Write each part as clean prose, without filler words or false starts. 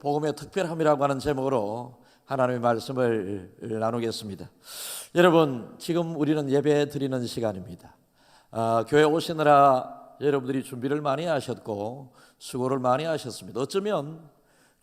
복음의 특별함이라고 하는 제목으로 하나님의 말씀을 나누겠습니다. 여러분, 지금 우리는 예배 드리는 시간입니다. 교회 오시느라 여러분들이 준비를 많이 하셨고 수고를 많이 하셨습니다. 어쩌면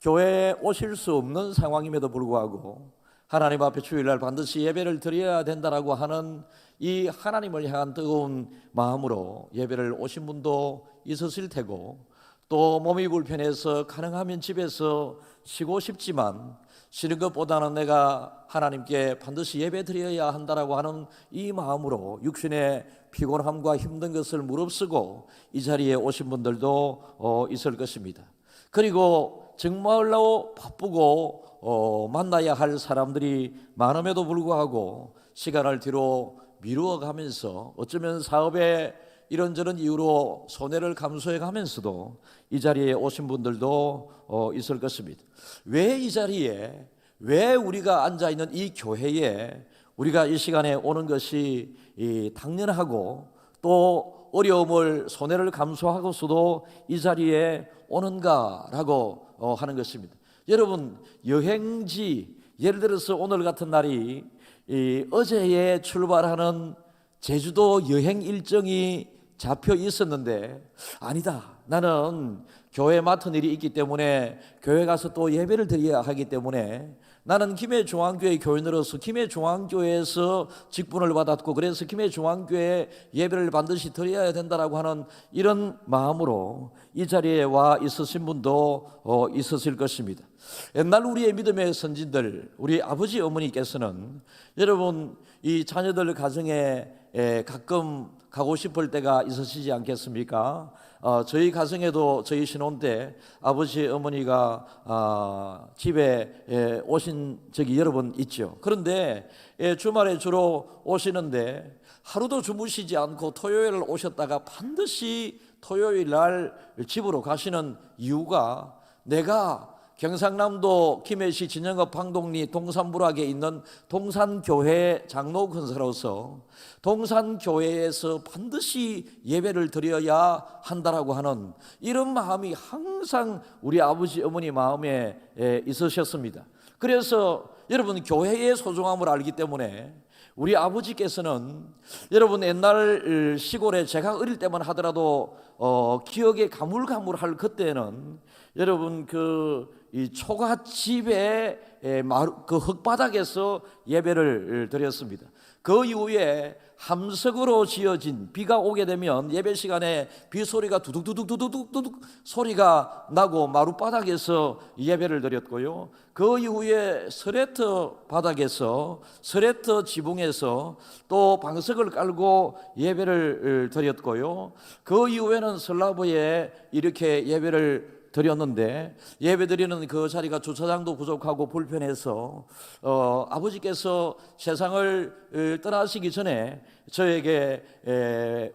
교회에 오실 수 없는 상황임에도 불구하고 하나님 앞에 주일날 반드시 예배를 드려야 된다라고 하는 이 하나님을 향한 뜨거운 마음으로 예배를 오신 분도 있으실 테고, 또 몸이 불편해서 가능하면 집에서 쉬고 싶지만 쉬는 것보다는 내가 하나님께 반드시 예배 드려야 한다라고 하는 이 마음으로 육신의 피곤함과 힘든 것을 무릅쓰고 이 자리에 오신 분들도 있을 것입니다. 그리고 정말로 바쁘고 만나야 할 사람들이 많음에도 불구하고 시간을 뒤로 미루어 가면서 어쩌면 사업에 이런저런 이유로 손해를 감수해 가면서도 이 자리에 오신 분들도 있을 것입니다. 왜 이 자리에, 왜 우리가 앉아있는 이 교회에 우리가 이 시간에 오는 것이 당연하고 또 어려움을 손해를 감수하고서도 이 자리에 오는가라고 하는 것입니다. 여러분, 여행지, 예를 들어서 오늘 같은 날이 어제에 출발하는 제주도 여행 일정이 잡혀 있었는데, 아니다, 나는 교회 맡은 일이 있기 때문에 교회 가서 또 예배를 드려야 하기 때문에 나는 김해중앙교회 교인으로서 김해중앙교회에서 직분을 받았고, 그래서 김해중앙교회 예배를 반드시 드려야 된다라고 하는 이런 마음으로 이 자리에 와 있으신 분도 있으실 것입니다. 옛날 우리의 믿음의 선진들, 우리 아버지 어머니께서는 여러분, 이 자녀들 가정에 가끔 가고 싶을 때가 있으시지 않겠습니까? 저희 가정에도 저희 신혼 때 아버지 어머니가 집에 오신 적이 여러 번 있죠. 그런데 주말에 주로 오시는데 하루도 주무시지 않고 토요일 오셨다가 반드시 토요일 날 집으로 가시는 이유가, 내가 경상남도 김해시 진영읍 방동리 동산부락에 있는 동산교회 장로 근사로서 동산교회에서 반드시 예배를 드려야 한다라고 하는 이런 마음이 항상 우리 아버지 어머니 마음에 있으셨습니다. 그래서 여러분, 교회의 소중함을 알기 때문에 우리 아버지께서는 여러분, 옛날 시골에 제가 어릴 때만 하더라도 기억에 가물가물할 그때는 여러분, 이 초가집에 그 흙바닥에서 예배를 드렸습니다. 그 이후에 함석으로 지어진, 비가 오게 되면 예배 시간에 빗소리가 두둑두둑두둑두둑 소리가 나고 마룻바닥에서 예배를 드렸고요. 그 이후에 스레터 바닥에서, 스레터 지붕에서 또 방석을 깔고 예배를 드렸고요. 그 이후에는 슬라브에 이렇게 예배를 드렸는데, 예배드리는 그 자리가 주차장도 부족하고 불편해서 아버지께서 세상을 떠나시기 전에 저에게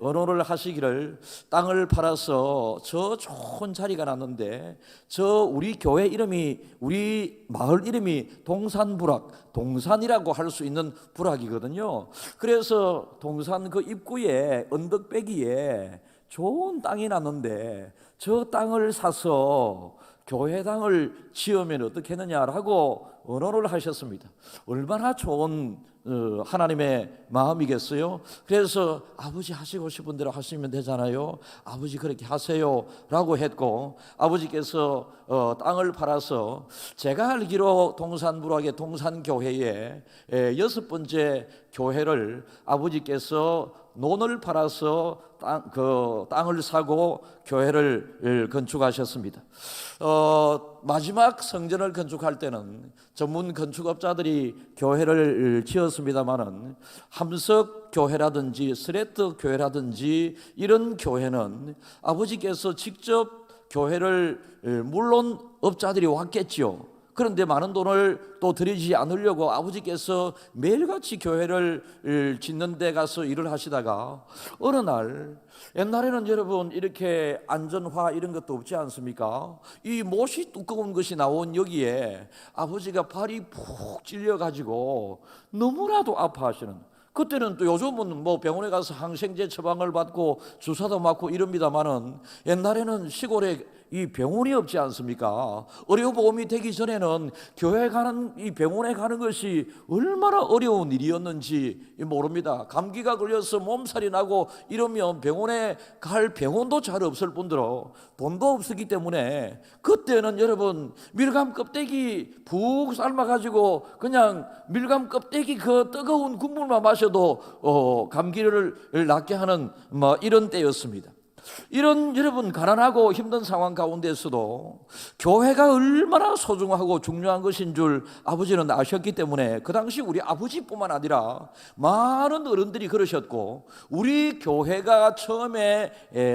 언호를 하시기를, 땅을 팔아서 저 좋은 자리가 났는데 저 우리 교회 이름이, 우리 마을 이름이 동산부락, 동산이라고 할 수 있는 부락이거든요. 그래서 동산 그 입구에 언덕배기에 좋은 땅이 났는데 저 땅을 사서 교회당을 지으면 어떻게 하느냐라고 언호를 하셨습니다. 얼마나 좋은 하나님의 마음이겠어요. 그래서 아버지 하시고 싶은 대로 하시면 되잖아요. 아버지 그렇게 하세요 라고 했고, 아버지께서 땅을 팔아서 제가 알기로 동산부락의 동산교회에 6번째 교회를 아버지께서 논을 팔아서 땅을 사고 교회를 건축하셨습니다. 마지막 성전을 건축할 때는 전문 건축업자들이 교회를 지었습니다마는 함석 교회라든지 스레트 교회라든지 이런 교회는 아버지께서 직접 교회를, 물론 업자들이 왔겠죠. 그런데 많은 돈을 또 들이지 않으려고 아버지께서 매일같이 교회를 짓는 데 가서 일을 하시다가 어느 날, 옛날에는 여러분 이렇게 안전화 이런 것도 없지 않습니까? 이 못이 두꺼운 것이 나온 여기에 아버지가 발이 푹 찔려가지고 너무나도 아파하시는, 그때는 또 요즘은 뭐 병원에 가서 항생제 처방을 받고 주사도 맞고 이럽니다마는 옛날에는 시골에 이 병원이 없지 않습니까? 의료보험이 되기 전에는 교회 가는 이 병원에 가는 것이 얼마나 어려운 일이었는지 모릅니다. 감기가 걸려서 몸살이 나고 이러면 병원에 갈 병원도 잘 없을 뿐더러 돈도 없었기 때문에 그때는 여러분 밀감 껍데기 푹 삶아가지고 그냥 밀감 껍데기 그 뜨거운 국물만 마셔도 감기를 낫게 하는 이런 때였습니다. 이런 여러분 가난하고 힘든 상황 가운데서도 교회가 얼마나 소중하고 중요한 것인 줄 아버지는 아셨기 때문에 그 당시 우리 아버지뿐만 아니라 많은 어른들이 그러셨고, 우리 교회가 처음에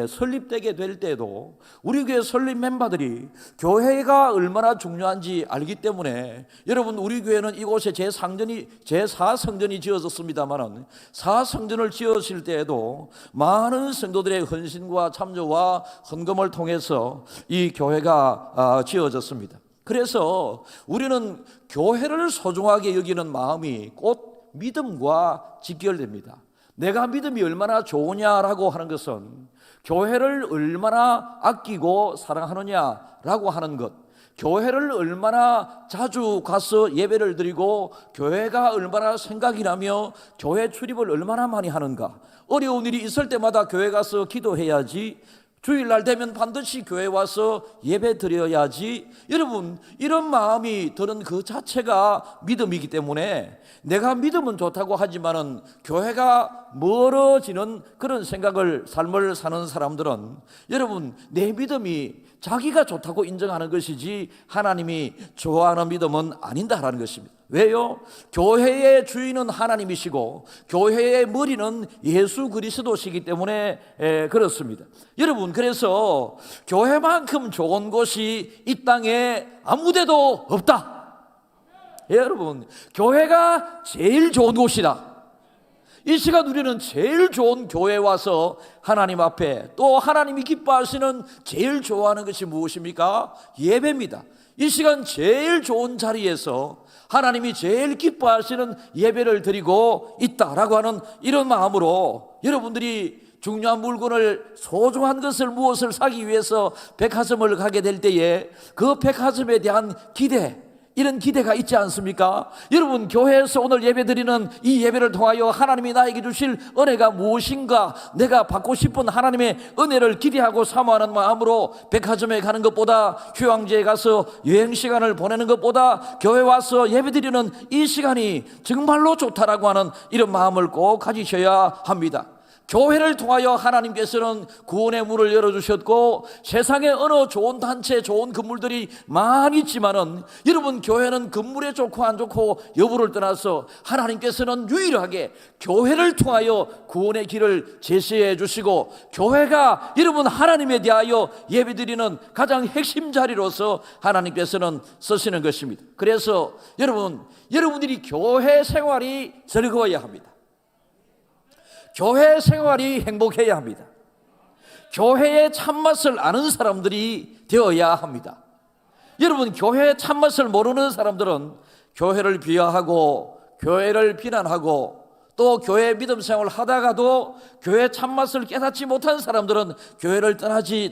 설립되게 될 때도 우리 교회 설립 멤버들이 교회가 얼마나 중요한지 알기 때문에, 여러분 우리 교회는 이곳에 제4성전이 지어졌습니다만, 4성전을 지었을 때에도 많은 성도들의 헌신과 참조와 헌금을 통해서 이 교회가 지어졌습니다. 그래서 우리는 교회를 소중하게 여기는 마음이 곧 믿음과 직결됩니다. 내가 믿음이 얼마나 좋으냐라고 하는 것은 교회를 얼마나 아끼고 사랑하느냐라고 하는 것, 교회를 얼마나 자주 가서 예배를 드리고 교회가 얼마나 생각이 나며 교회 출입을 얼마나 많이 하는가, 어려운 일이 있을 때마다 교회 가서 기도해야지, 주일날 되면 반드시 교회 와서 예배 드려야지, 여러분 이런 마음이 드는 그 자체가 믿음이기 때문에, 내가 믿음은 좋다고 하지만은 교회가 멀어지는 그런 삶을 사는 사람들은 여러분 내 믿음이 자기가 좋다고 인정하는 것이지 하나님이 좋아하는 믿음은 아닌다라는 것입니다. 왜요? 교회의 주인은 하나님이시고 교회의 머리는 예수 그리스도시기 때문에 그렇습니다. 여러분, 그래서 교회만큼 좋은 곳이 이 땅에 아무데도 없다. 여러분, 교회가 제일 좋은 곳이다. 이 시간 우리는 제일 좋은 교회에 와서 하나님 앞에, 또 하나님이 기뻐하시는 제일 좋아하는 것이 무엇입니까? 예배입니다. 이 시간 제일 좋은 자리에서 하나님이 제일 기뻐하시는 예배를 드리고 있다라고 하는 이런 마음으로, 여러분들이 중요한 물건을, 소중한 것을, 무엇을 사기 위해서 백화점을 가게 될 때에 그 백화점에 대한 기대, 이런 기대가 있지 않습니까? 여러분, 교회에서 오늘 예배드리는 이 예배를 통하여 하나님이 나에게 주실 은혜가 무엇인가, 내가 받고 싶은 하나님의 은혜를 기대하고 사모하는 마음으로 백화점에 가는 것보다, 휴양지에 가서 여행 시간을 보내는 것보다 교회 와서 예배드리는 이 시간이 정말로 좋다라고 하는 이런 마음을 꼭 가지셔야 합니다. 교회를 통하여 하나님께서는 구원의 문을 열어주셨고, 세상에 어느 좋은 단체, 좋은 건물들이 많이 있지만은, 여러분 교회는 건물에 좋고 안 좋고 여부를 떠나서 하나님께서는 유일하게 교회를 통하여 구원의 길을 제시해 주시고, 교회가 여러분 하나님에 대하여 예배드리는 가장 핵심 자리로서 하나님께서는 쓰시는 것입니다. 그래서 여러분들이 교회 생활이 즐거워야 합니다. 교회 생활이 행복해야 합니다. 교회의 참맛을 아는 사람들이 되어야 합니다. 여러분, 교회의 참맛을 모르는 사람들은 교회를 비하하고 교회를 비난하고, 또 교회 믿음 생활을 하다가도 교회 참맛을 깨닫지 못한 사람들은 교회를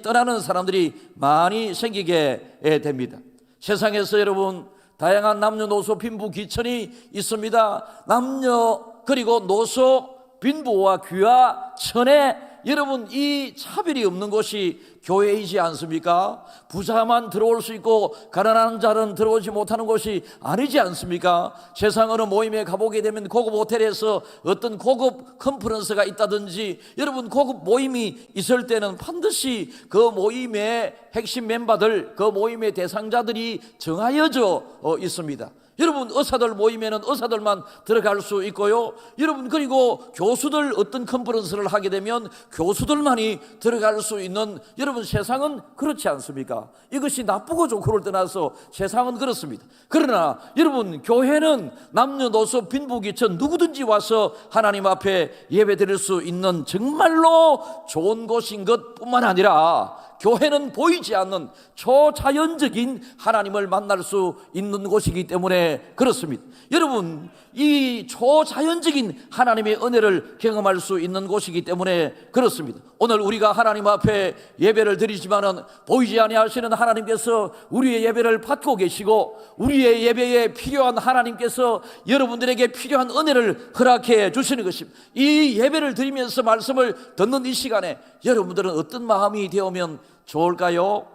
떠나는 사람들이 많이 생기게 됩니다. 세상에서 여러분 다양한 남녀노소 빈부 귀천이 있습니다. 남녀 그리고 노소, 빈부와 귀와 천에 여러분 이 차별이 없는 곳이 교회이지 않습니까? 부자만 들어올 수 있고 가난한 자는 들어오지 못하는 곳이 아니지 않습니까? 세상 어느 모임에 가보게 되면 고급 호텔에서 어떤 고급 컨퍼런스가 있다든지, 여러분 고급 모임이 있을 때는 반드시 그 모임의 핵심 멤버들, 그 모임의 대상자들이 정하여져 있습니다. 여러분 의사들 모임에는 의사들만 들어갈 수 있고요, 여러분 그리고 교수들 어떤 컨퍼런스를 하게 되면 교수들만이 들어갈 수 있는, 여러분 세상은 그렇지 않습니까? 이것이 나쁘고 좋고를 떠나서 세상은 그렇습니다. 그러나 여러분 교회는 남녀노소 빈부귀천 누구든지 와서 하나님 앞에 예배 드릴 수 있는 정말로 좋은 곳인 것뿐만 아니라 교회는 보이지 않는 초자연적인 하나님을 만날 수 있는 곳이기 때문에 그렇습니다. 여러분, 이 초자연적인 하나님의 은혜를 경험할 수 있는 곳이기 때문에 그렇습니다. 오늘 우리가 하나님 앞에 예배를 드리지만은 보이지 아니하시는 하나님께서 우리의 예배를 받고 계시고, 우리의 예배에 필요한 하나님께서 여러분들에게 필요한 은혜를 허락해 주시는 것입니다. 이 예배를 드리면서 말씀을 듣는 이 시간에 여러분들은 어떤 마음이 되면 좋을까요?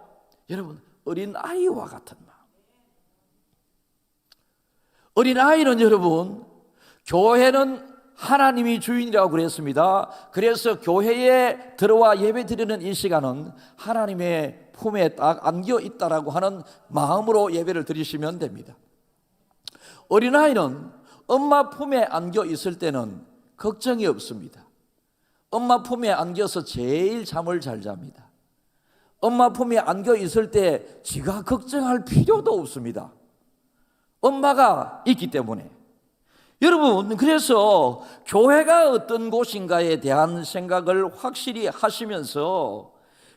여러분, 어린 아이와 같은 마음. 어린 아이는 여러분, 교회는 하나님이 주인이라고 그랬습니다. 그래서 교회에 들어와 예배 드리는 이 시간은 하나님의 품에 딱 안겨 있다라고 하는 마음으로 예배를 드리시면 됩니다. 어린아이는 엄마 품에 안겨 있을 때는 걱정이 없습니다. 엄마 품에 안겨서 제일 잠을 잘 잡니다. 엄마 품에 안겨 있을 때 지가 걱정할 필요도 없습니다. 엄마가 있기 때문에. 여러분, 그래서 교회가 어떤 곳인가에 대한 생각을 확실히 하시면서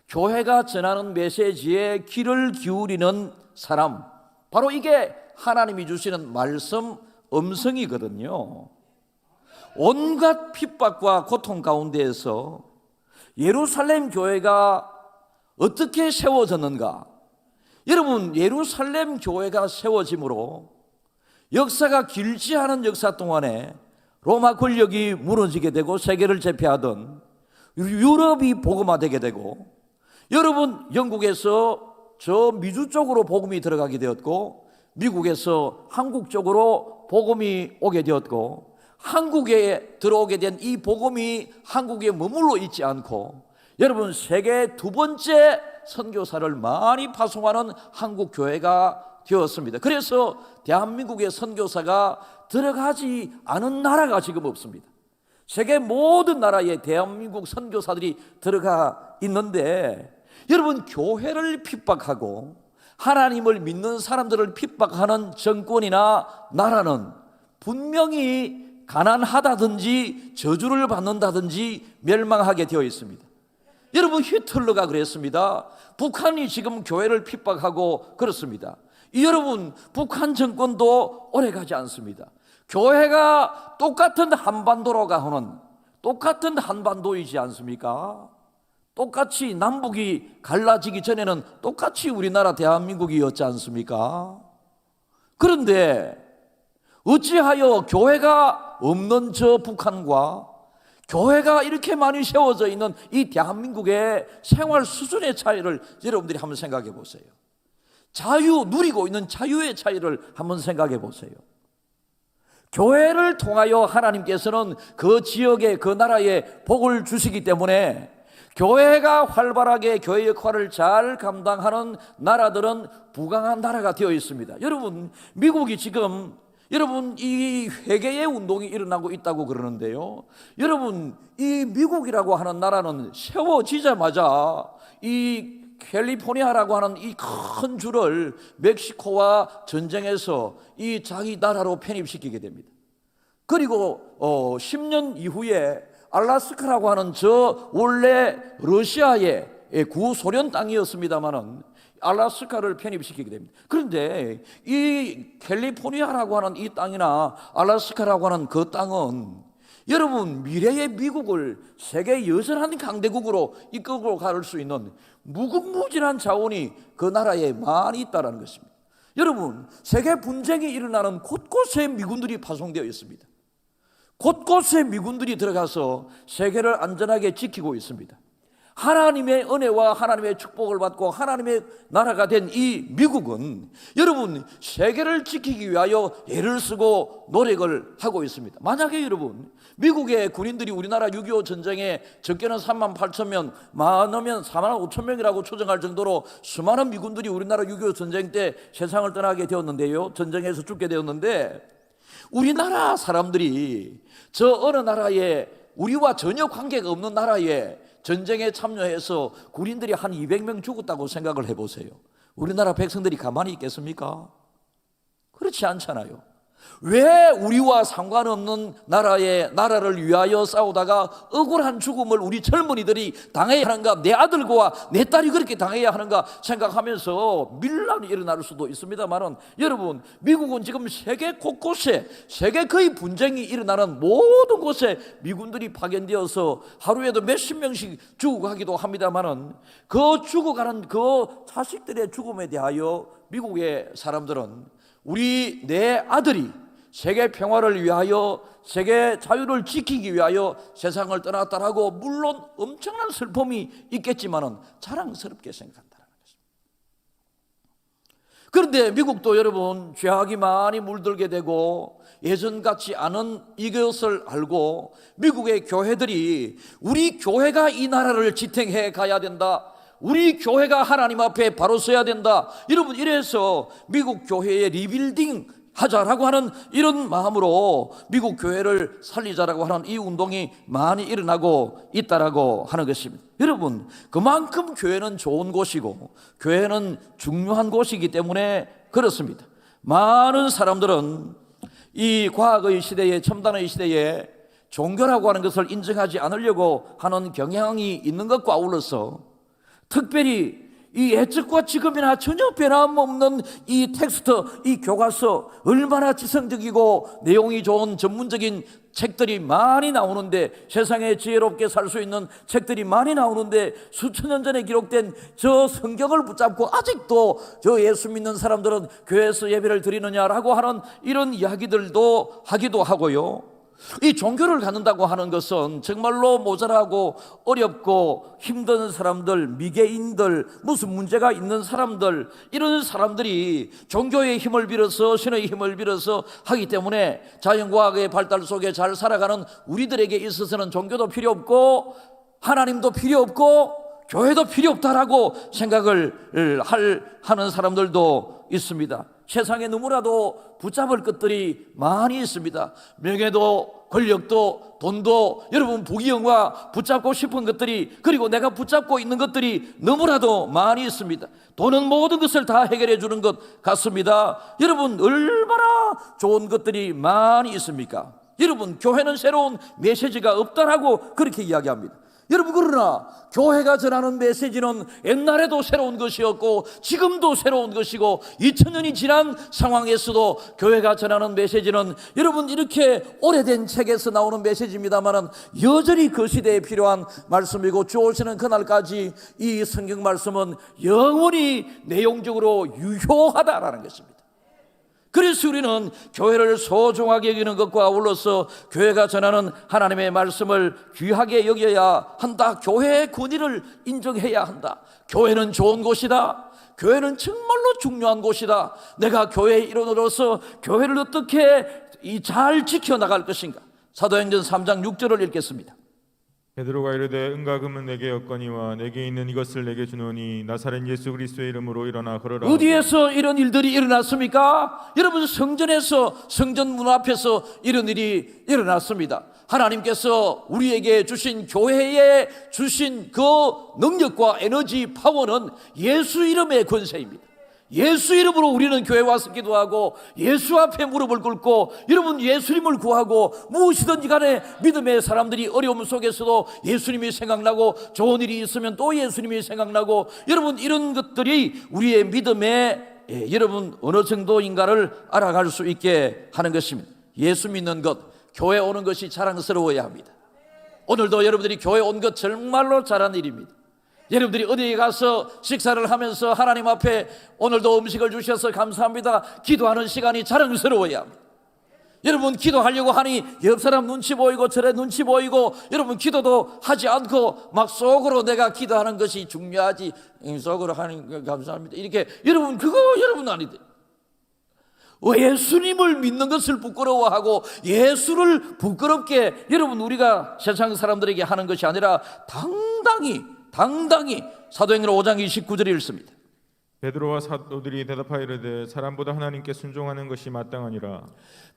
교회가 전하는 메시지에 귀를 기울이는 사람, 바로 이게 하나님이 주시는 말씀 음성이거든요. 온갖 핍박과 고통 가운데에서 예루살렘 교회가 어떻게 세워졌는가? 여러분, 예루살렘 교회가 세워짐으로 역사가 길지 않은 역사 동안에 로마 권력이 무너지게 되고 세계를 제패하던 유럽이 복음화되게 되고, 여러분, 영국에서 저 미주 쪽으로 복음이 들어가게 되었고, 미국에서 한국 쪽으로 복음이 오게 되었고, 한국에 들어오게 된 이 복음이 한국에 머물러 있지 않고, 여러분, 세계 두 번째 선교사를 많이 파송하는 한국 교회가 되었습니다. 그래서 대한민국의 선교사가 들어가지 않은 나라가 지금 없습니다. 세계 모든 나라에 대한민국 선교사들이 들어가 있는데, 여러분, 교회를 핍박하고 하나님을 믿는 사람들을 핍박하는 정권이나 나라는 분명히 가난하다든지 저주를 받는다든지 멸망하게 되어 있습니다. 여러분, 히틀러가 그랬습니다. 북한이 지금 교회를 핍박하고 그렇습니다. 여러분, 북한 정권도 오래가지 않습니다. 교회가 똑같은 한반도로 가는 똑같은 한반도이지 않습니까? 똑같이 남북이 갈라지기 전에는 똑같이 우리나라 대한민국이었지 않습니까? 그런데 어찌하여 교회가 없는 저 북한과 교회가 이렇게 많이 세워져 있는 이 대한민국의 생활 수준의 차이를 여러분들이 한번 생각해 보세요. 누리고 있는 자유의 차이를 한번 생각해 보세요. 교회를 통하여 하나님께서는 그 지역에, 그 나라에 복을 주시기 때문에 교회가 활발하게 교회 역할을 잘 감당하는 나라들은 부강한 나라가 되어 있습니다. 여러분, 미국이 지금 여러분 이 회개의 운동이 일어나고 있다고 그러는데요, 여러분, 이 미국이라고 하는 나라는 세워지자마자 이 캘리포니아라고 하는 이 큰 주를 멕시코와 전쟁에서 이 자기 나라로 편입시키게 됩니다. 그리고 10년 이후에 알라스카라고 하는 저 원래 러시아의 구소련 땅이었습니다마는 알라스카를 편입시키게 됩니다. 그런데 이 캘리포니아라고 하는 이 땅이나 알라스카라고 하는 그 땅은 여러분, 미래의 미국을 세계 여전한 강대국으로 이끌고 갈 수 있는 무궁무진한 자원이 그 나라에 많이 있다는 것입니다. 여러분, 세계 분쟁이 일어나는 곳곳에 미군들이 파송되어 있습니다. 곳곳에 미군들이 들어가서 세계를 안전하게 지키고 있습니다. 하나님의 은혜와 하나님의 축복을 받고 하나님의 나라가 된 이 미국은 여러분, 세계를 지키기 위하여 애를 쓰고 노력을 하고 있습니다. 만약에 여러분, 미국의 군인들이 우리나라 6.25 전쟁에 적게는 38,000명, 많으면 45,000명이라고 추정할 정도로 수많은 미군들이 우리나라 6.25 전쟁 때 세상을 떠나게 되었는데요, 전쟁에서 죽게 되었는데, 우리나라 사람들이 저 어느 나라에, 우리와 전혀 관계가 없는 나라에 전쟁에 참여해서 군인들이 한 200명 죽었다고 생각을 해보세요. 우리나라 백성들이 가만히 있겠습니까? 그렇지 않잖아요. 왜 우리와 상관없는 나라를 위하여 싸우다가 억울한 죽음을 우리 젊은이들이 당해야 하는가, 내 아들과 내 딸이 그렇게 당해야 하는가 생각하면서 밀란이 일어날 수도 있습니다만은, 여러분, 미국은 지금 세계 곳곳에, 세계 거의 분쟁이 일어나는 모든 곳에 미군들이 파견되어서 하루에도 몇십 명씩 죽어가기도 합니다만은, 그 죽어가는 그 자식들의 죽음에 대하여 미국의 사람들은 내 아들이 세계 평화를 위하여, 세계 자유를 지키기 위하여 세상을 떠났다라고, 물론 엄청난 슬픔이 있겠지만은 자랑스럽게 생각한다는 것입니다. 그런데 미국도 여러분, 죄악이 많이 물들게 되고 예전 같지 않은 이것을 알고 미국의 교회들이 우리 교회가 이 나라를 지탱해 가야 된다, 우리 교회가 하나님 앞에 바로 서야 된다, 여러분, 이래서 미국 교회의 리빌딩 하자라고 하는 이런 마음으로 미국 교회를 살리자라고 하는 이 운동이 많이 일어나고 있다라고 하는 것입니다. 여러분, 그만큼 교회는 좋은 곳이고 교회는 중요한 곳이기 때문에 그렇습니다. 많은 사람들은 이 과학의 시대에, 첨단의 시대에 종교라고 하는 것을 인정하지 않으려고 하는 경향이 있는 것과 아울러서, 특별히 이 예측과 지금이나 전혀 변함없는 이 텍스트, 이 교과서, 얼마나 지성적이고 내용이 좋은 전문적인 책들이 많이 나오는데, 세상에 지혜롭게 살 수 있는 책들이 많이 나오는데, 수천 년 전에 기록된 저 성경을 붙잡고 아직도 저 예수 믿는 사람들은 교회에서 예배를 드리느냐라고 하는 이런 이야기들도 하기도 하고요. 이 종교를 갖는다고 하는 것은 정말로 모자라고 어렵고 힘든 사람들, 미개인들, 무슨 문제가 있는 사람들, 이런 사람들이 종교의 힘을 빌어서, 신의 힘을 빌어서 하기 때문에 자연과학의 발달 속에 잘 살아가는 우리들에게 있어서는 종교도 필요 없고 하나님도 필요 없고 교회도 필요 없다라고 생각을 하는 사람들도 있습니다. 세상에 너무나도 붙잡을 것들이 많이 있습니다. 명예도, 권력도, 돈도, 여러분, 부귀영화, 붙잡고 싶은 것들이, 그리고 내가 붙잡고 있는 것들이 너무나도 많이 있습니다. 돈은 모든 것을 다 해결해 주는 것 같습니다. 여러분, 얼마나 좋은 것들이 많이 있습니까? 여러분, 교회는 새로운 메시지가 없다라고 그렇게 이야기합니다. 여러분, 그러나 교회가 전하는 메시지는 옛날에도 새로운 것이었고 지금도 새로운 것이고 2000년이 지난 상황에서도 교회가 전하는 메시지는, 여러분, 이렇게 오래된 책에서 나오는 메시지입니다만 여전히 그 시대에 필요한 말씀이고, 주 오시는 그날까지 이 성경 말씀은 영원히 내용적으로 유효하다라는 것입니다. 그래서 우리는 교회를 소중하게 여기는 것과 아울러서 교회가 전하는 하나님의 말씀을 귀하게 여겨야 한다. 교회의 권위를 인정해야 한다. 교회는 좋은 곳이다. 교회는 정말로 중요한 곳이다. 내가 교회의 일원으로서 교회를 어떻게 잘 지켜나갈 것인가. 사도행전 3장 6절을 읽겠습니다. 베드로가 이르되 은과 금은 내게 없거니와 내게 있는 이것을 내게 주노니 나사렛 예수 그리스도의 이름으로 일어나 걸어라. 어디에서 이런 일들이 일어났습니까? 여러분, 성전에서, 성전 문 앞에서 이런 일이 일어났습니다. 하나님께서 우리에게 주신, 교회에 주신 그 능력과 에너지, 파워는 예수 이름의 권세입니다. 예수 이름으로 우리는 교회 와서 기도하고 예수 앞에 무릎을 꿇고, 여러분, 예수님을 구하고 무엇이든지 간에 믿음의 사람들이 어려움 속에서도 예수님이 생각나고, 좋은 일이 있으면 또 예수님이 생각나고, 여러분, 이런 것들이 우리의 믿음의 여러분 어느 정도인가를 알아갈 수 있게 하는 것입니다. 예수 믿는 것, 교회 오는 것이 자랑스러워야 합니다. 오늘도 여러분들이 교회 온 것 정말로 잘한 일입니다. 여러분들이 어디에 가서 식사를 하면서 하나님 앞에 오늘도 음식을 주셔서 감사합니다 기도하는 시간이 자랑스러워야 합니다. 여러분, 기도하려고 하니 옆 사람 눈치 보이고 저래 눈치 보이고, 여러분, 기도도 하지 않고 막 속으로 내가 기도하는 것이 중요하지, 속으로 하는 거 감사합니다 이렇게, 여러분, 그거 여러분 아니돼. 예수님을 믿는 것을 부끄러워하고 예수를 부끄럽게 여러분 우리가 세상 사람들에게 하는 것이 아니라 당당히 사도행전 5장 29절에 읽습니다. 베드로와 사도들이 대답하여 이르되 사람보다 하나님께 순종하는 것이 마땅하니라.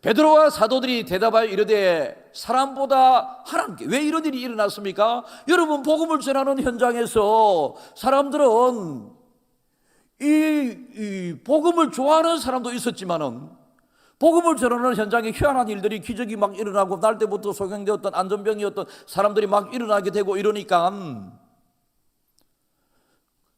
베드로와 사도들이 대답하여 이르되 사람보다 하나님께. 왜 이런 일이 일어났습니까? 여러분, 복음을 전하는 현장에서 사람들은 이 복음을 좋아하는 사람도 있었지만은 복음을 전하는 현장에 희한한 일들이, 기적이 막 일어나고 날 때부터 소경되었던 안전병이었던 사람들이 막 일어나게 되고 이러니까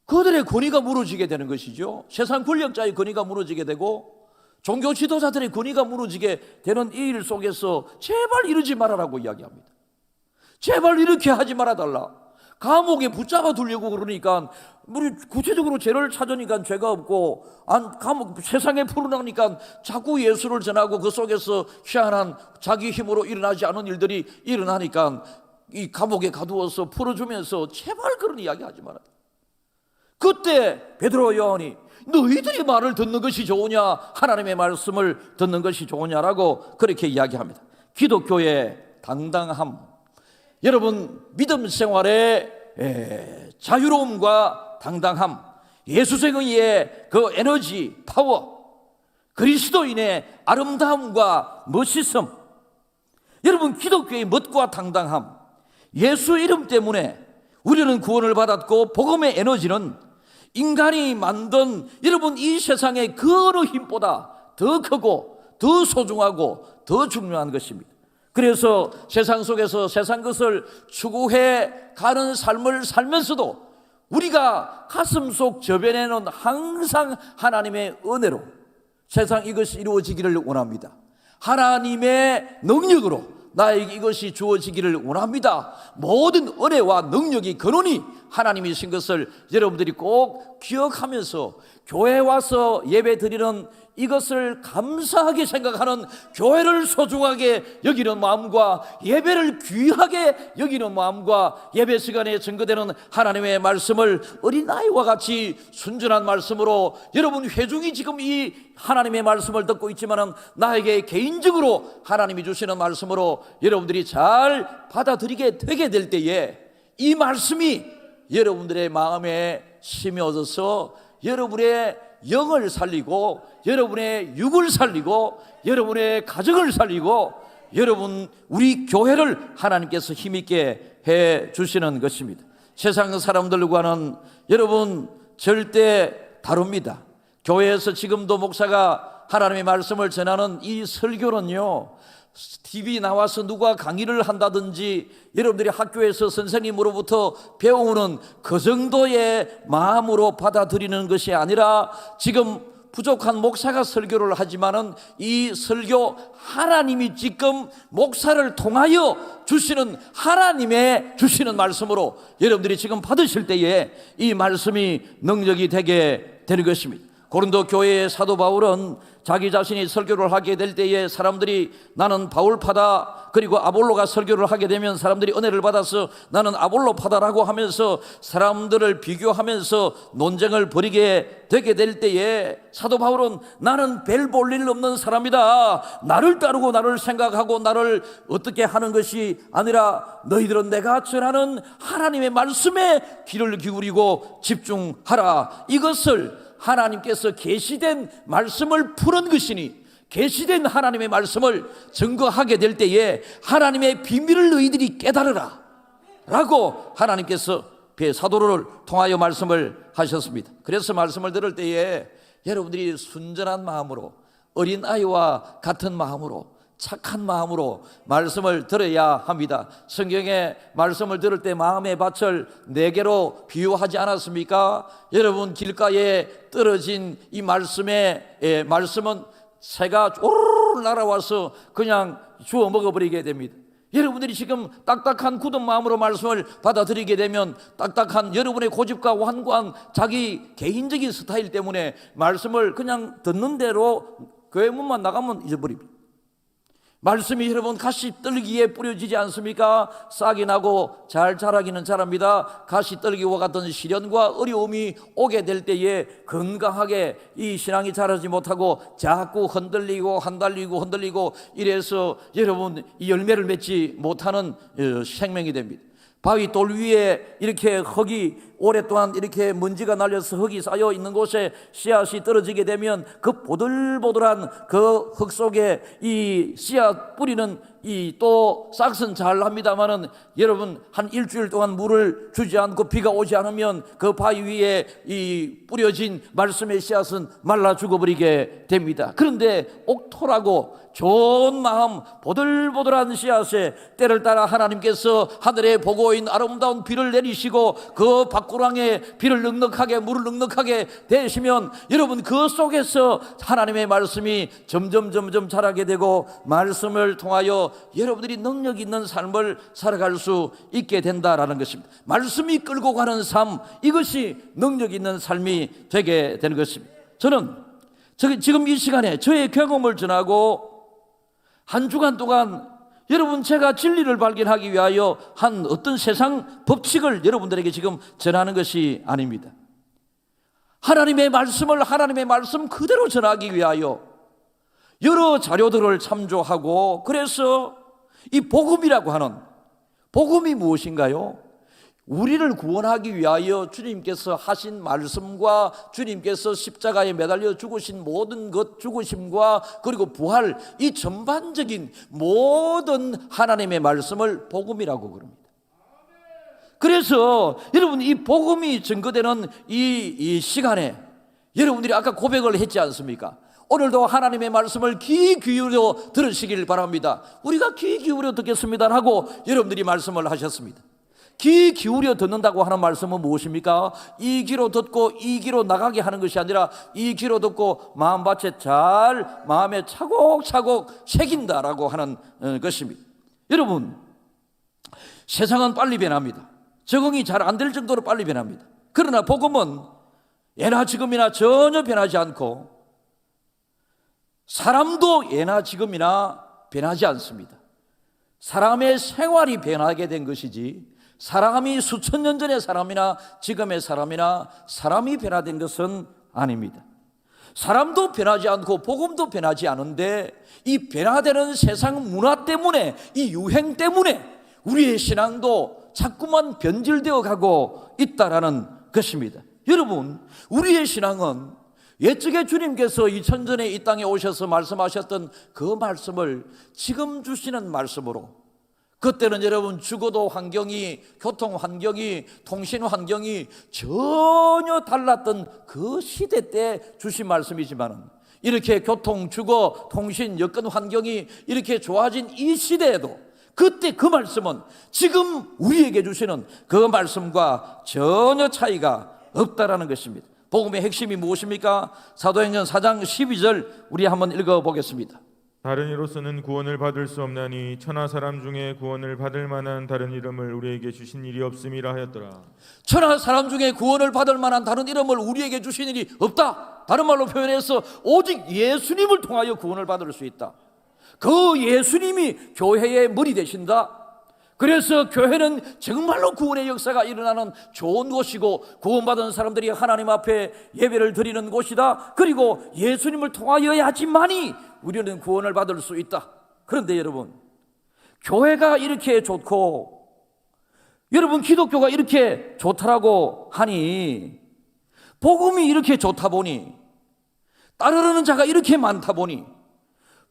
그들의 권위가 무너지게 되는 것이죠. 세상 권력자의 권위가 무너지게 되고 종교 지도자들의 권위가 무너지게 되는 이 일 속에서 제발 이러지 말아라고 이야기합니다. 제발 이렇게 하지 말아달라. 감옥에 붙잡아 두려고 그러니까, 우리 구체적으로 죄를 찾으니까 죄가 없고, 감옥 세상에 풀어나니까 자꾸 예수를 전하고 그 속에서 희한한 자기 힘으로 일어나지 않은 일들이 일어나니까 이 감옥에 가두어서 풀어주면서 제발 그런 이야기 하지 마라. 그때 베드로 요한이 너희들이 말을 듣는 것이 좋으냐, 하나님의 말씀을 듣는 것이 좋으냐라고 그렇게 이야기합니다. 기독교의 당당함, 여러분 믿음 생활의 자유로움과 당당함, 예수쟁의의 그 에너지, 파워, 그리스도인의 아름다움과 멋있음, 여러분 기독교의 멋과 당당함, 예수 이름 때문에 우리는 구원을 받았고 복음의 에너지는 인간이 만든 여러분 이 세상의 그 어느 힘보다 더 크고 더 소중하고 더 중요한 것입니다. 그래서 세상 속에서 세상 것을 추구해 가는 삶을 살면서도 우리가 가슴속 저변에는 항상 하나님의 은혜로 세상 이것이 이루어지기를 원합니다. 하나님의 능력으로 나에게 이것이 주어지기를 원합니다. 모든 은혜와 능력이 근원이 하나님이신 것을 여러분들이 꼭 기억하면서 교회에 와서 예배 드리는 이것을 감사하게 생각하는, 교회를 소중하게 여기는 마음과 예배를 귀하게 여기는 마음과 예배 시간에 증거되는 하나님의 말씀을 어린아이와 같이 순전한 말씀으로, 여러분 회중이 지금 이 하나님의 말씀을 듣고 있지만은 나에게 개인적으로 하나님이 주시는 말씀으로 여러분들이 잘 받아들이게 되게 될 때에 이 말씀이 여러분들의 마음에 심어져서 여러분의 영을 살리고 여러분의 육을 살리고 여러분의 가정을 살리고 여러분 우리 교회를 하나님께서 힘있게 해 주시는 것입니다. 세상 사람들과는 여러분 절대 다릅니다. 교회에서 지금도 목사가 하나님의 말씀을 전하는 이 설교는요, TV 나와서 누가 강의를 한다든지 여러분들이 학교에서 선생님으로부터 배우는 그 정도의 마음으로 받아들이는 것이 아니라, 지금 부족한 목사가 설교를 하지만은 이 설교 하나님이 지금 목사를 통하여 주시는 하나님의 주시는 말씀으로 여러분들이 지금 받으실 때에 이 말씀이 능력이 되게 되는 것입니다. 고린도 교회의 사도 바울은 자기 자신이 설교를 하게 될 때에 사람들이 나는 바울파다, 그리고 아볼로가 설교를 하게 되면 사람들이 은혜를 받아서 나는 아볼로파다라고 하면서 사람들을 비교하면서 논쟁을 벌이게 되게 될 때에 사도 바울은 나는 별 볼 일 없는 사람이다, 나를 따르고 나를 생각하고 나를 어떻게 하는 것이 아니라 너희들은 내가 전하는 하나님의 말씀에 귀를 기울이고 집중하라, 이것을 하나님께서 계시된 말씀을 푸는 것이니 계시된 하나님의 말씀을 증거하게 될 때에 하나님의 비밀을 너희들이 깨달으라 라고 하나님께서 사도를 통하여 말씀을 하셨습니다. 그래서 말씀을 들을 때에 여러분들이 순전한 마음으로, 어린아이와 같은 마음으로, 착한 마음으로 말씀을 들어야 합니다. 성경의 말씀을 들을 때 마음의 밭을 4개로 비유하지 않았습니까? 여러분 길가에 떨어진 이 말씀은 새가 쪼르르 날아와서 그냥 주워 먹어버리게 됩니다. 여러분들이 지금 딱딱한 굳은 마음으로 말씀을 받아들이게 되면 딱딱한 여러분의 고집과 완고한 자기 개인적인 스타일 때문에 말씀을 그냥 듣는 대로 교회 문만 나가면 잊어버립니다. 말씀이 여러분 가시떨기에 뿌려지지 않습니까? 싹이 나고 잘 자라기는 자랍니다. 가시떨기와 같은 시련과 어려움이 오게 될 때에 건강하게 이 신앙이 자라지 못하고 자꾸 흔들리고 이래서 여러분 이 열매를 맺지 못하는 생명이 됩니다. 바위 돌 위에 이렇게 흙이 오랫동안 이렇게 먼지가 날려서 흙이 쌓여 있는 곳에 씨앗이 떨어지게 되면 그 보들보들한 그 흙 속에 이 씨앗 뿌리는 이 또 싹은 잘 합니다마는 여러분 한 일주일 동안 물을 주지 않고 비가 오지 않으면 그 바위 위에 이 뿌려진 말씀의 씨앗은 말라 죽어버리게 됩니다. 그런데 옥토라고 좋은 마음 보들보들한 씨앗에 때를 따라 하나님께서 하늘에 보고 있는 아름다운 비를 내리시고 그 밭구랑에 비를 넉넉하게 물을 넉넉하게 대시면 여러분 그 속에서 하나님의 말씀이 점점 자라게 되고 말씀을 통하여 여러분들이 능력 있는 삶을 살아갈 수 있게 된다라는 것입니다. 말씀이 끌고 가는 삶, 이것이 능력 있는 삶이 되게 되는 것입니다. 저는 지금 이 시간에 저의 경험을 전하고 한 주간 동안 여러분 제가 진리를 발견하기 위하여 한 어떤 세상 법칙을 여러분들에게 지금 전하는 것이 아닙니다. 하나님의 말씀을 하나님의 말씀 그대로 전하기 위하여 여러 자료들을 참조하고, 그래서 이 복음이라고 하는, 복음이 무엇인가요? 우리를 구원하기 위하여 주님께서 하신 말씀과 주님께서 십자가에 매달려 죽으신 모든 것, 죽으심과 그리고 부활, 이 전반적인 모든 하나님의 말씀을 복음이라고 그럽니다. 그래서 여러분 이 복음이 증거되는 이 시간에 여러분들이 아까 고백을 했지 않습니까? 오늘도 하나님의 말씀을 귀 기울여 들으시길 바랍니다. 우리가 귀 기울여 듣겠습니다 하고 여러분들이 말씀을 하셨습니다. 귀 기울여 듣는다고 하는 말씀은 무엇입니까? 이 귀로 듣고 이 귀로 나가게 하는 것이 아니라 이 귀로 듣고 마음밭에 잘 마음에 차곡차곡 새긴다라고 하는 것입니다. 여러분, 세상은 빨리 변합니다. 적응이 잘 안 될 정도로 빨리 변합니다. 그러나 복음은 예나 지금이나 전혀 변하지 않고 사람도 예나 지금이나 변하지 않습니다. 사람의 생활이 변하게 된 것이지 사람이 수천 년 전의 사람이나 지금의 사람이나 사람이 변화된 것은 아닙니다. 사람도 변하지 않고 복음도 변하지 않은데 이 변화되는 세상 문화 때문에, 이 유행 때문에 우리의 신앙도 자꾸만 변질되어 가고 있다라는 것입니다. 여러분, 우리의 신앙은 옛적에 주님께서 2000전에 이 땅에 오셔서 말씀하셨던 그 말씀을 지금 주시는 말씀으로, 그때는 여러분 주거도 환경이, 교통 환경이, 통신 환경이 전혀 달랐던 그 시대 때 주신 말씀이지만 이렇게 교통, 주거, 통신, 여건 환경이 이렇게 좋아진 이 시대에도 그때 그 말씀은 지금 우리에게 주시는 그 말씀과 전혀 차이가 없다라는 것입니다. 복음의 핵심이 무엇입니까? 사도행전 4장 12절 우리 한번 읽어보겠습니다. 다른 이로서는 구원을 받을 수 없나니 천하 사람 중에 구원을 받을 만한 다른 이름을 우리에게 주신 일이 없음이라 하였더라. 천하 사람 중에 구원을 받을 만한 다른 이름을 우리에게 주신 일이 없다. 다른 말로 표현해서 오직 예수님을 통하여 구원을 받을 수 있다. 그 예수님이 교회의 머리 되신다. 그래서 교회는 정말로 구원의 역사가 일어나는 좋은 곳이고 구원받은 사람들이 하나님 앞에 예배를 드리는 곳이다. 그리고 예수님을 통하여야지만이 우리는 구원을 받을 수 있다. 그런데 여러분, 교회가 이렇게 좋고 여러분 기독교가 이렇게 좋다라고 하니, 복음이 이렇게 좋다 보니, 따르는 자가 이렇게 많다 보니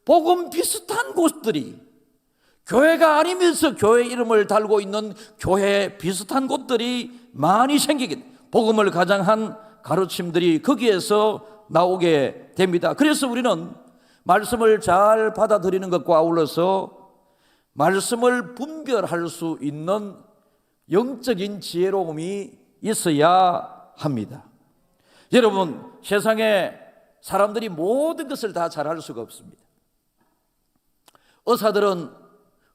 복음 비슷한 곳들이, 교회가 아니면서 교회 이름을 달고 있는 교회 비슷한 곳들이 많이 생기게, 복음을 가장한 가르침들이 거기에서 나오게 됩니다. 그래서 우리는 말씀을 잘 받아들이는 것과 아울러서 말씀을 분별할 수 있는 영적인 지혜로움이 있어야 합니다. 여러분, 세상에 사람들이 모든 것을 다 잘할 수가 없습니다. 의사들은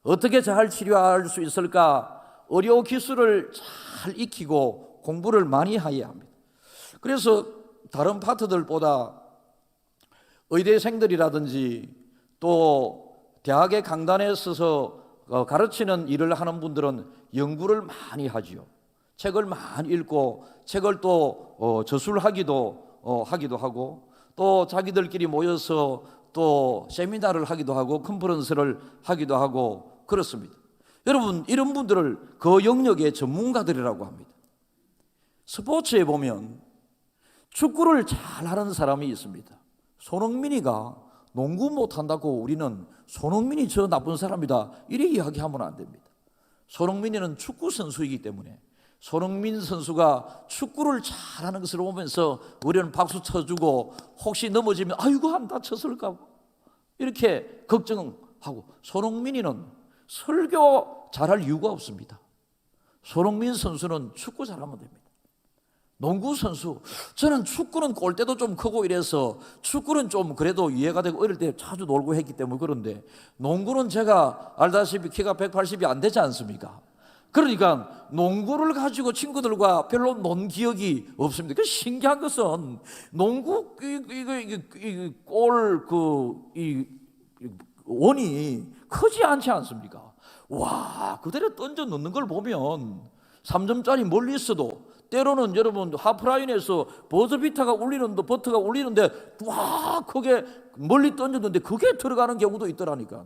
어떻게 잘 치료할 수 있을까? 의료 기술을 잘 익히고 공부를 많이 해야 합니다. 그래서 다른 파트들보다 의대생들이라든지 또 대학의 강단에 서서 가르치는 일을 하는 분들은 연구를 많이 하지요. 책을 많이 읽고 책을 또 저술하기도 하기도 하고, 또 자기들끼리 모여서 또 세미나를 하기도 하고 컨퍼런스를 하기도 하고 그렇습니다. 여러분, 이런 분들을 그 영역의 전문가들이라고 합니다. 스포츠에 보면 축구를 잘하는 사람이 있습니다. 손흥민이가 농구 못한다고 우리는 손흥민이 저 나쁜 사람이다 이렇게 이야기하면 안 됩니다. 손흥민이는 축구 선수이기 때문에 손흥민 선수가 축구를 잘하는 것을 보면서 우리는 박수 쳐주고 혹시 넘어지면 아이고 안 다쳤을까 이렇게 걱정하고, 손흥민이는 설교 잘할 이유가 없습니다. 손흥민 선수는 축구 잘하면 됩니다. 농구 선수, 저는 축구는 골대도 좀 크고 이래서 축구는 좀 그래도 이해가 되고 어릴 때 자주 놀고 했기 때문에 그런데, 농구는 제가 알다시피 키가 180이 안 되지 않습니까? 그러니까 농구를 가지고 친구들과 별로 논 기억이 없습니다. 그 신기한 것은 농구 골 원이 크지 않지 않습니까? 와, 그대로 던져 넣는 걸 보면 3점짜리 멀리 있어도 때로는 여러분 하프라인에서 버터비터가 울리는데 와 크게 멀리 던졌는데 그게 들어가는 경우도 있더라니까.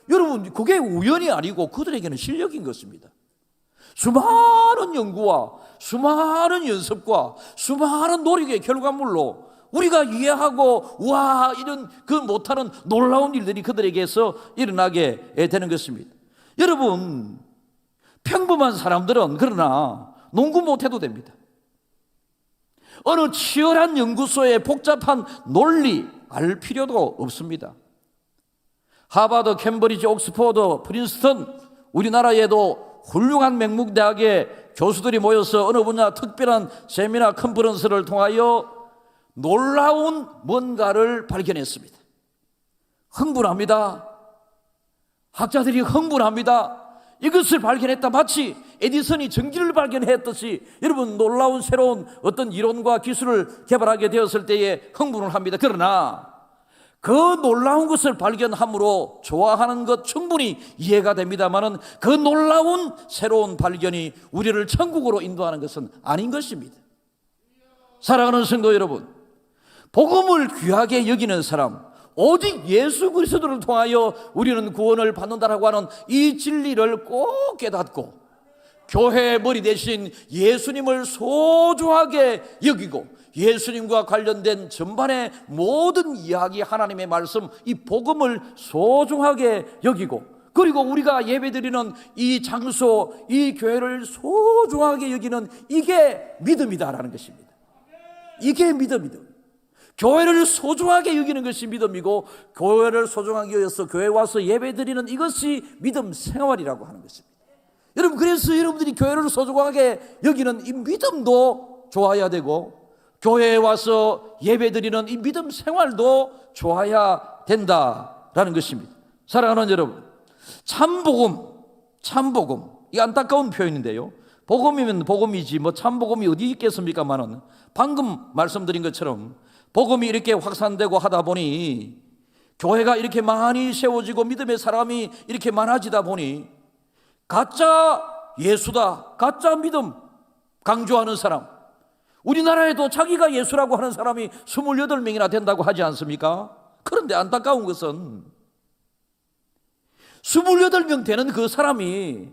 여러분 그게 우연이 아니고 그들에게는 실력인 것입니다. 수많은 연구와 수많은 연습과 수많은 노력의 결과물로 우리가 이해하고 와 이런 그 못하는 놀라운 일들이 그들에게서 일어나게 되는 것입니다. 여러분 평범한 사람들은 그러나 농구 못해도 됩니다. 어느 치열한 연구소의 복잡한 논리 알 필요도 없습니다. 하버드, 캠브리지, 옥스퍼드, 프린스턴, 우리나라에도 훌륭한 명문대학의 교수들이 모여서 어느 분야 특별한 세미나 컨퍼런스를 통하여 놀라운 뭔가를 발견했습니다. 흥분합니다. 학자들이 흥분합니다. 이것을 발견했다 마치 에디슨이 전기를 발견했듯이 여러분 놀라운 새로운 어떤 이론과 기술을 개발하게 되었을 때에 흥분을 합니다. 그러나 그 놀라운 것을 발견함으로 좋아하는 것 충분히 이해가 됩니다만은 그 놀라운 새로운 발견이 우리를 천국으로 인도하는 것은 아닌 것입니다. 사랑하는 성도 여러분, 복음을 귀하게 여기는 사람, 오직 예수 그리스도를 통하여 우리는 구원을 받는다라고 하는 이 진리를 꼭 깨닫고 교회의 머리 대신 예수님을 소중하게 여기고 예수님과 관련된 전반의 모든 이야기, 하나님의 말씀, 이 복음을 소중하게 여기고, 그리고 우리가 예배드리는 이 장소, 이 교회를 소중하게 여기는 이게 믿음이다라는 것입니다. 이게 믿음이다. 교회를 소중하게 여기는 것이 믿음이고, 교회를 소중하게 여겨서 교회에 와서 예배드리는 이것이 믿음 생활이라고 하는 것입니다. 여러분, 그래서 여러분들이 교회를 소중하게 여기는 이 믿음도 좋아야 되고, 교회에 와서 예배드리는 이 믿음 생활도 좋아야 된다라는 것입니다. 사랑하는 여러분, 참복음, 이 안타까운 표현인데요. 복음이면 복음이지 뭐 참복음이 어디 있겠습니까만은, 방금 말씀드린 것처럼 복음이 이렇게 확산되고 하다 보니, 교회가 이렇게 많이 세워지고 믿음의 사람이 이렇게 많아지다 보니 가짜 예수다, 가짜 믿음 강조하는 사람, 우리나라에도 자기가 예수라고 하는 사람이 28명이나 된다고 하지 않습니까? 그런데 안타까운 것은 28명 되는 그 사람이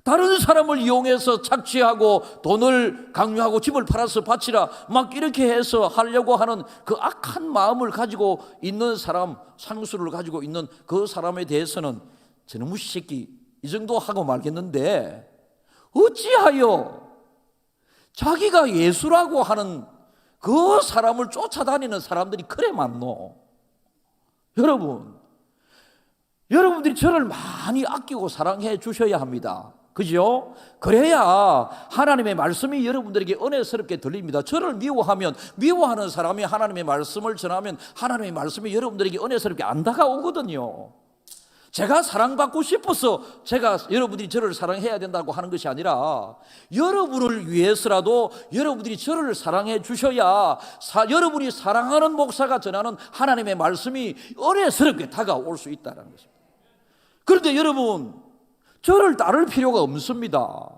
다른 사람을 이용해서 착취하고 돈을 강요하고 집을 팔아서 바치라 막 이렇게 해서 하려고 하는 그 악한 마음을 가지고 있는 사람, 상수를 가지고 있는 그 사람에 대해서는 저놈의 새끼 이 정도 하고 말겠는데, 어찌하여 자기가 예수라고 하는 그 사람을 쫓아다니는 사람들이 그래 많노? 여러분들이 저를 많이 아끼고 사랑해 주셔야 합니다. 그죠? 그래야 하나님의 말씀이 여러분들에게 은혜스럽게 들립니다. 저를 미워하는 사람이 하나님의 말씀을 전하면 하나님의 말씀이 여러분들에게 은혜스럽게 안 다가오거든요. 제가 사랑받고 싶어서 여러분들이 저를 사랑해야 된다고 하는 것이 아니라, 여러분을 위해서라도 여러분들이 저를 사랑해 주셔야 여러분이 사랑하는 목사가 전하는 하나님의 말씀이 은혜스럽게 다가올 수 있다는 것입니다. 그런데 여러분, 저를 따를 필요가 없습니다.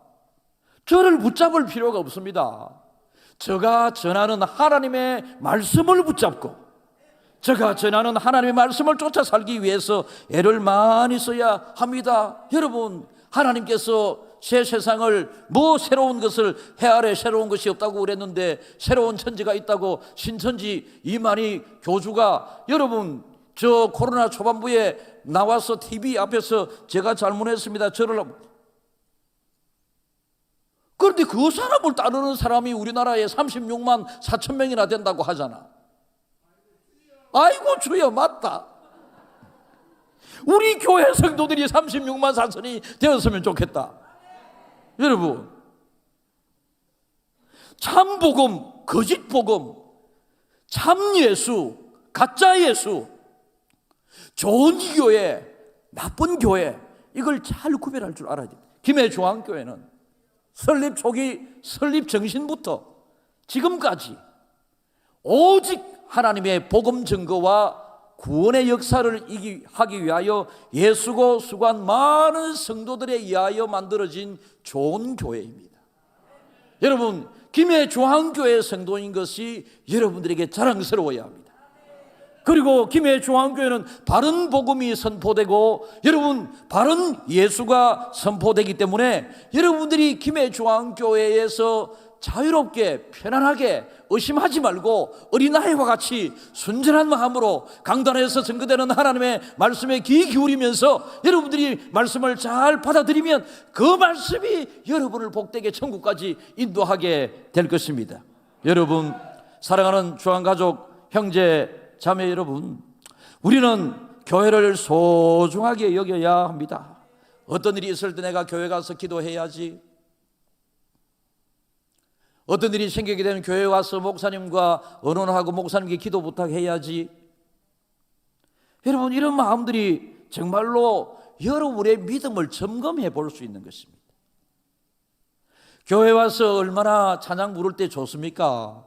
저를 붙잡을 필요가 없습니다. 제가 전하는 하나님의 말씀을 붙잡고 제가 전하는 하나님의 말씀을 쫓아 살기 위해서 애를 많이 써야 합니다. 여러분, 하나님께서 새 세상을 뭐 새로운 것을 해 아래 새로운 것이 없다고 그랬는데 새로운 천지가 있다고 신천지 이만희 교주가 여러분 저 코로나 초반부에 나와서 TV 앞에서 제가 잘못했습니다 저를 그런데 그 사람을 따르는 사람이 우리나라에 36만 4천 명이나 된다고 하잖아. 아이고 주여 맞다. 우리 교회 성도들이 36만 4천이 되었으면 좋겠다. 여러분 참복음, 거짓복음, 참예수, 가짜예수, 좋은 교회, 나쁜 교회 이걸 잘 구별할 줄 알아야 돼. 김해중앙교회는 설립 초기 설립 정신부터 지금까지 오직 하나님의 복음 증거와 구원의 역사를 하기 위하여 예수고 수고한 많은 성도들에 의하여 만들어진 좋은 교회입니다. 여러분 김해중앙교회 성도인 것이 여러분들에게 자랑스러워야 합니다. 그리고 김해중앙교회는 바른 복음이 선포되고 여러분 바른 예수가 선포되기 때문에 여러분들이 김해중앙교회에서 자유롭게 편안하게 의심하지 말고 어린아이와 같이 순전한 마음으로 강단에서 증거되는 하나님의 말씀에 귀 기울이면서 여러분들이 말씀을 잘 받아들이면 그 말씀이 여러분을 복되게 천국까지 인도하게 될 것입니다. 여러분 사랑하는 중앙가족 형제 자매 여러분, 우리는 교회를 소중하게 여겨야 합니다. 어떤 일이 있을 때 내가 교회 가서 기도해야지, 어떤 일이 생기게 되면 교회 와서 목사님과 의논하고 목사님께 기도 부탁해야지. 여러분 이런 마음들이 정말로 여러분의 믿음을 점검해 볼 수 있는 것입니다. 교회 와서 얼마나 찬양 부를 때 좋습니까?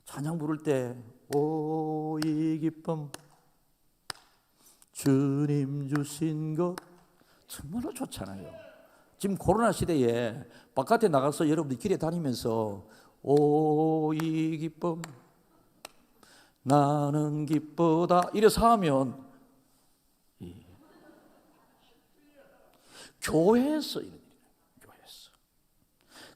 찬양 부를 때 오 이 기쁨 주님 주신 것 정말로 좋잖아요. 지금 코로나 시대에 바깥에 나가서 여러분들 길에 다니면서 오 이 기쁨 나는 기쁘다 이래서 하면 교회에서 이런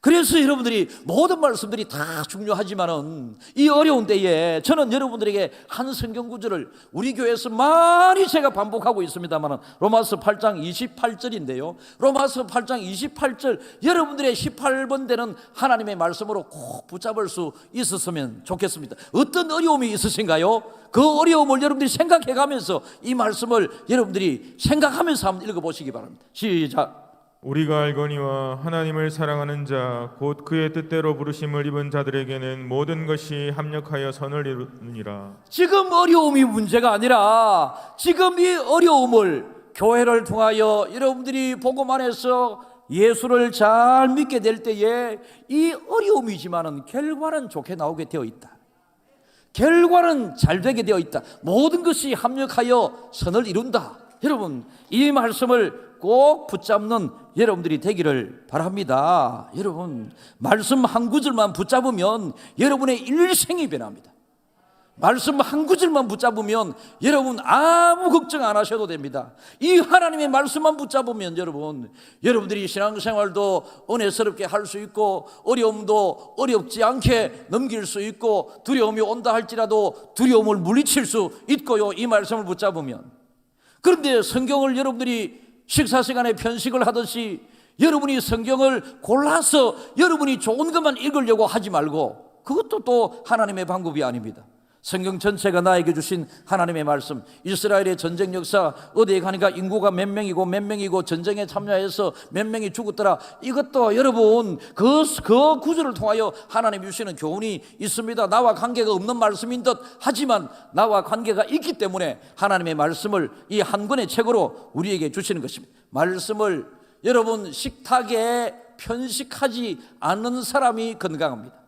그래서 여러분들이 모든 말씀들이 다 중요하지만은 이 어려운 때에 저는 여러분들에게 한 성경 구절을 우리 교회에서 많이 제가 반복하고 있습니다만은 로마서 8장 28절인데요. 로마서 8장 28절 여러분들의 18번 되는 하나님의 말씀으로 꼭 붙잡을 수 있었으면 좋겠습니다. 어떤 어려움이 있으신가요? 그 어려움을 여러분들이 생각해 가면서 이 말씀을 여러분들이 생각하면서 한번 읽어보시기 바랍니다. 시작. 우리가 알거니와 하나님을 사랑하는 자 곧 그의 뜻대로 부르심을 입은 자들에게는 모든 것이 합력하여 선을 이루느니라. 지금 어려움이 문제가 아니라 지금 이 어려움을 교회를 통하여 여러분들이 복음 안에서 예수를 잘 믿게 될 때에 이 어려움이지만은 결과는 좋게 나오게 되어 있다. 결과는 잘 되게 되어 있다. 모든 것이 합력하여 선을 이룬다. 여러분 이 말씀을 꼭 붙잡는 여러분들이 되기를 바랍니다. 여러분 말씀 한 구절만 붙잡으면 여러분의 일생이 변합니다. 말씀 한 구절만 붙잡으면 여러분 아무 걱정 안 하셔도 됩니다. 이 하나님의 말씀만 붙잡으면 여러분들이 신앙생활도 은혜스럽게 할 수 있고 어려움도 어렵지 않게 넘길 수 있고 두려움이 온다 할지라도 두려움을 물리칠 수 있고요. 이 말씀을 붙잡으면. 그런데 성경을 여러분들이 식사 시간에 편식을 하듯이 여러분이 성경을 골라서 여러분이 좋은 것만 읽으려고 하지 말고 그것도 또 하나님의 방법이 아닙니다. 성경 전체가 나에게 주신 하나님의 말씀, 이스라엘의 전쟁 역사 어디에 가니까 인구가 몇 명이고 전쟁에 참여해서 몇 명이 죽었더라. 이것도 여러분 그 구절을 통하여 하나님이 주시는 교훈이 있습니다. 나와 관계가 없는 말씀인 듯 하지만 나와 관계가 있기 때문에 하나님의 말씀을 이 한 권의 책으로 우리에게 주시는 것입니다. 말씀을 여러분 식탁에 편식하지 않는 사람이 건강합니다.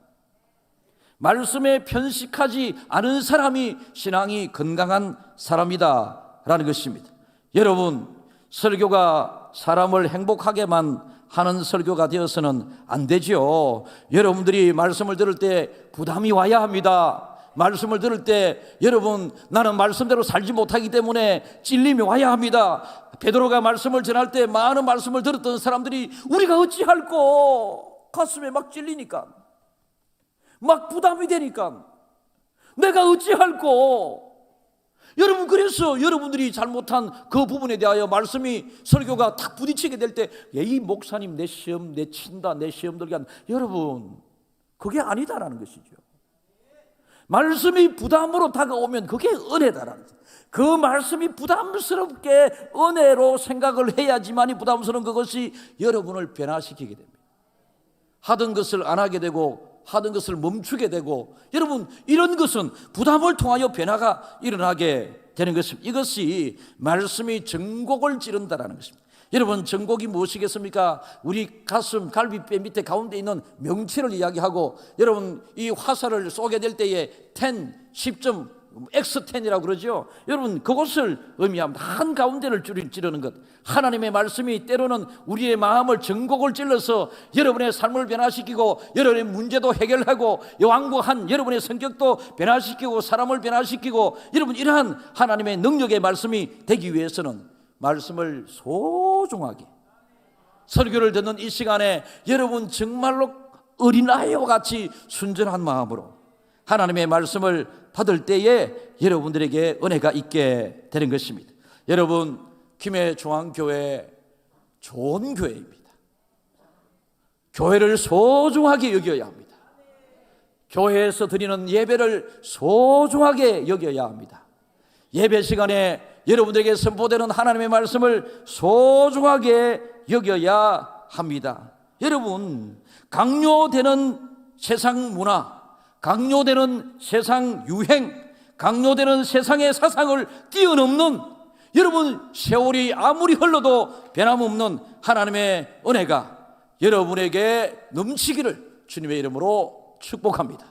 말씀에 편식하지 않은 사람이 신앙이 건강한 사람이다 라는 것입니다. 여러분 설교가 사람을 행복하게만 하는 설교가 되어서는 안 되죠. 여러분들이 말씀을 들을 때 부담이 와야 합니다. 말씀을 들을 때 여러분 나는 말씀대로 살지 못하기 때문에 찔림이 와야 합니다. 베드로가 말씀을 전할 때 많은 말씀을 들었던 사람들이 우리가 어찌할꼬 가슴에 막 찔리니까, 막 부담이 되니까 내가 어찌할꼬. 여러분, 그래서 여러분들이 잘못한 그 부분에 대하여 말씀이, 설교가 탁 부딪히게 될 때 이 목사님 내 시험 내친다, 내 시험 들게 한다. 여러분, 그게 아니다라는 것이죠. 말씀이 부담으로 다가오면 그게 은혜다라는 거죠. 그 말씀이 부담스럽게 은혜로 생각을 해야지만이 부담스러운 그것이 여러분을 변화시키게 됩니다. 하던 것을 안 하게 되고 하던 것을 멈추게 되고, 여러분, 이런 것은 부담을 통하여 변화가 일어나게 되는 것입니다. 이것이 말씀이 전곡을 찌른다라는 것입니다. 여러분, 전곡이 무엇이겠습니까? 우리 가슴 갈비뼈 밑에 가운데 있는 명치를 이야기하고, 여러분, 이 화살을 쏘게 될 때에 10점 X10이라고 그러죠. 여러분, 그것을 의미합니다. 한 가운데를 찌르는 것. 하나님의 말씀이 때로는 우리의 마음을 전곡을 찔러서 여러분의 삶을 변화시키고 여러분의 문제도 해결하고 완고한 여러분의 성격도 변화시키고 사람을 변화시키고, 여러분, 이러한 하나님의 능력의 말씀이 되기 위해서는 말씀을 소중하게, 설교를 듣는 이 시간에 여러분 정말로 어린아이와 같이 순전한 마음으로 하나님의 말씀을 받을 때에 여러분들에게 은혜가 있게 되는 것입니다. 여러분, 김해중앙교회 좋은 교회입니다. 교회를 소중하게 여겨야 합니다. 교회에서 드리는 예배를 소중하게 여겨야 합니다. 예배 시간에 여러분들에게 선포되는 하나님의 말씀을 소중하게 여겨야 합니다. 여러분, 강요되는 세상 문화, 강요되는 세상 유행, 강요되는 세상의 사상을 뛰어넘는, 여러분, 세월이 아무리 흘러도 변함없는 하나님의 은혜가 여러분에게 넘치기를 주님의 이름으로 축복합니다.